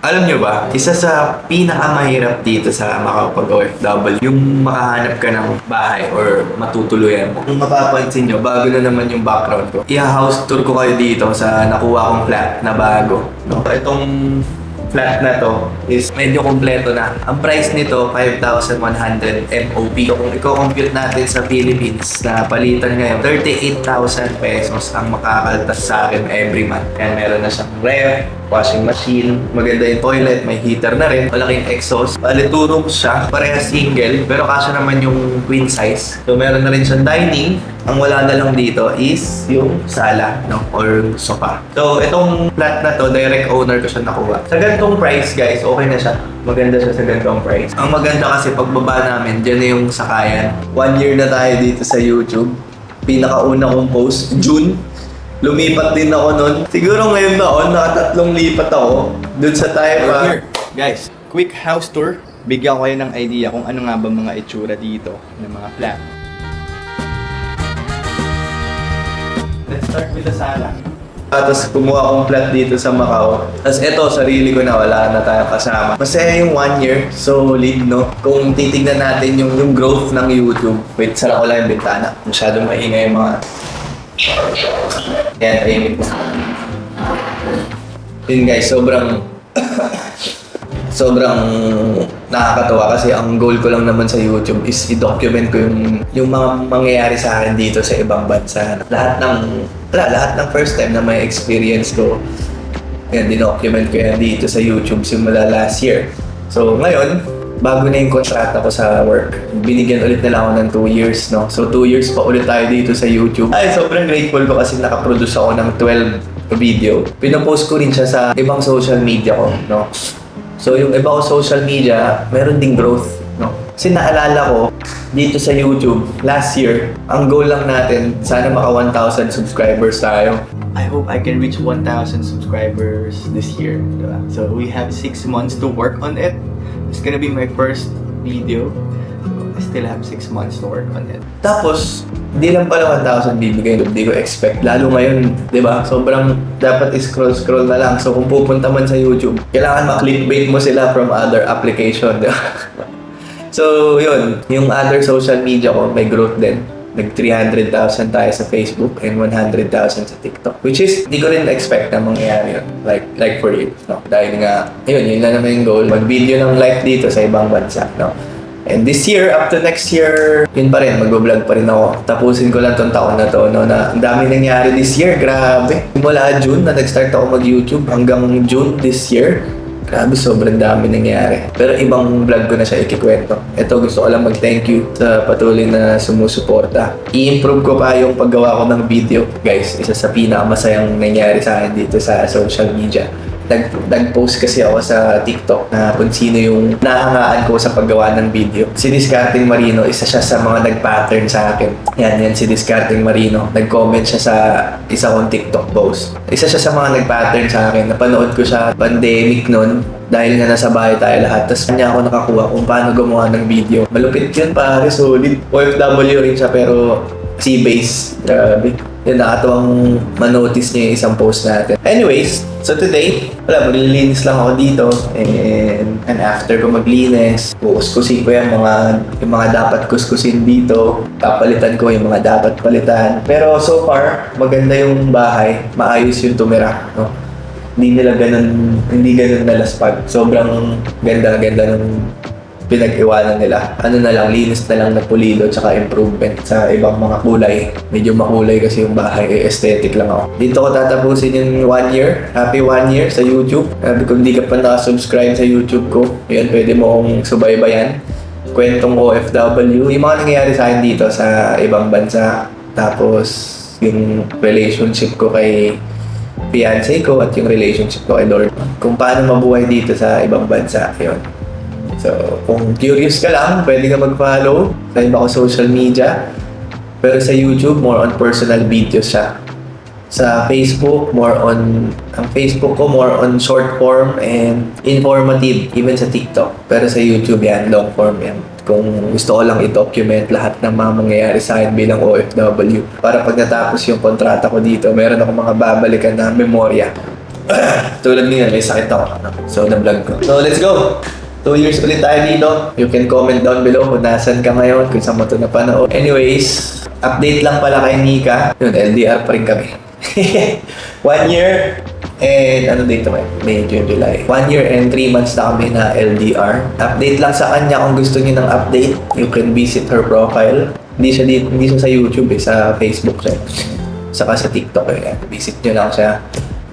Alam nyo ba, isa sa pinakamahirap dito sa Macau pag OFW, yung makahanap ka ng bahay or matutuluyan mo. Kung mapapansin nyo, bago na naman yung background ko. I-house tour ko kayo dito sa nakuha kong flat na bago. No? Itong flat na to is medyo kompleto na. Ang price nito, 5,100 MOP. So, kung i-compute natin sa Philippines na palitan ngayon, 38,000 pesos ang makakaltas sa akin every month. Kaya meron na siyang ref, washing machine, maganda yung toilet, may heater na rin, malaking exhaust. Bali, 2 rooms siya, parehas single, pero kasya naman yung queen size. So, meron na rin siyang dining. Ang wala na lang dito is yung sala, no? Or sofa. So, itong flat na to, direct owner ko siya nakuha. Sa ganitong price, guys, okay na siya. Maganda siya sa ganitong price. Ang maganda kasi pagbaba namin, dyan na yung sakayan. 1 year na tayo dito sa YouTube. Pinakauna kong post, June. Lumipat din ako nun. Siguro ngayon taon, nakatatlong lipat ako. Dun sa tayo pa. Guys, quick house tour. Bigyan ko kayo ng idea kung ano nga ba mga itsura dito ng mga flat. Let's start with the sala. Tapos kumuha akong flat dito sa Macau. Tapos eto, sarili ko na, wala na tayong kasama. Masaya yung 1 year, solid, no? Kung titignan natin yung growth ng YouTube. Wait, sara ko lang yung bintana. Masyadong maingay yung mga... Yan, tahimik na. Yun guys, sobrang nakakatawa kasi ang goal ko lang naman sa YouTube is i-document ko yung mga mangyayari sa akin dito sa ibang bansa. Lahat ng first time na may experience ko, yan, dinocument ko yan dito sa YouTube simula last year. So ngayon, bago na yung kontrata ko sa work, binigyan ulit nila ako ng 2 years, no? So 2 years pa ulit tayo dito sa YouTube. Ay, sobrang grateful ko kasi nakaproduce ako ng 12 video. Pinopost ko rin siya sa ibang social media ko, no? So yung iba ko social media, meron ding growth, no? Kasi naalala ko, dito sa YouTube, last year, ang goal lang natin, sana maka 1,000 subscribers tayo. I hope I can reach 1,000 subscribers this year, diba? So we have 6 months to work on it. It's gonna be my first video. So I still have 6 months to work on it. Tapos, hindi lang pala 1,000 bibigay. Hindi ko expect. Lalo ngayon, di ba? Sobrang dapat scroll na lang. So kung pupunta man sa YouTube, kailangan ma-clickbait mo sila from other application. Di ba? So yun, yung other social media ko, may growth din. Nag 300,000 tayo sa Facebook and 100,000 sa TikTok. Which is, hindi ko rin expect na mangyayari yun. Like for you. No? Dahil nga, yun na naman yung goal. Mag-video ng life dito sa ibang bansa. No? And this year, up to next year, yun pa rin, mag-vlog pa rin ako. Tapusin ko lang tong taon na to, no? Na ang dami nangyari this year, grabe. Mula June na nag-start ako mag-YouTube hanggang June this year, grabe, sobrang dami nangyari. Pero ibang vlog ko na siya ikikwento. Ito, gusto ko lang mag-thank you sa patuloy na sumusuporta. I-improve ko pa yung paggawa ko ng video. Guys, isa sa pinakamasayang nangyari sa akin dito sa social media. Nag-post kasi ako sa TikTok na kung sino yung nahangaan ko sa paggawa ng video. Si Discarding Marino, isa siya sa mga nag-pattern sa akin. Yan si Discarding Marino. Nag-comment siya sa isa kong TikTok post. Isa siya sa mga nag-pattern sa akin. Napanood ko siya pandemic nun dahil nga nasa bahay tayo lahat. Tapos kanya ako nakakuha kung paano gumawa ng video. Malupit yun, pare, solid. OFW rin siya pero C-base. Grabe. Yun, nakatuwang manotice niya yung isang post natin. Anyways, so today, maglilinis lang ako dito. And after ko maglinis, kukuskusin ko yung mga dapat kuskusin dito. Papalitan ko yung mga dapat palitan. Pero so far, maganda yung bahay. Maayos yung tumira. No? Hindi ganun nalaspag. Sobrang ganda ng pinag-iwanan nila. Ano na lang, linis na lang na pulido tsaka improvement sa ibang mga kulay. Medyo makulay kasi yung bahay, aesthetic lang ako. Dito ko tatapusin yung 1 year. Happy 1 year sa YouTube. Kung di ka pa nakasubscribe sa YouTube ko, yun, pwede mo akong subaybayan. Kwentong OFW. Yung mga nangyayari sa akin dito sa ibang bansa. Tapos, yung relationship ko kay fiancé ko at yung relationship ko kay Lord. Kung paano mabuhay dito sa ibang bansa, yun. So, kung curious ka lang, pwede ka mag-follow sa iba ko social media. Pero sa YouTube, more on personal videos siya. Sa Facebook, ang Facebook ko, more on short form and informative, even sa TikTok. Pero sa YouTube yan, long form yan. Kung gusto ko lang i-document lahat ng mga mangyayari sa akin bilang OFW. Para pag natapos yung kontrata ko dito, meron ako mga babalikan na memorya. Tulad ngayon, may sakit ako. Ano? So, na-vlog ko. So, let's go! 2 years ulit tayo dito. You can comment down below kung nasan ka ngayon, kung saan mo ito napanood. Anyways, update lang pala kay Nika. Yun, LDR pa rin kami. 1 year and ano date naman? May, June, July. 1 year and 3 months na kami na LDR. Update lang sa kanya kung gusto niyo ng update. You can visit her profile. Hindi siya sa YouTube sa Facebook siya. Saka sa TikTok Visit niyo lang siya.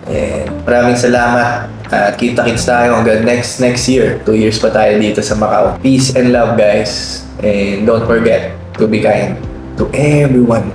And maraming salamat. At kita-kits tayo hanggang next year. 2 years pa tayo dito sa Macau. Peace and love guys. And don't forget to be kind to everyone.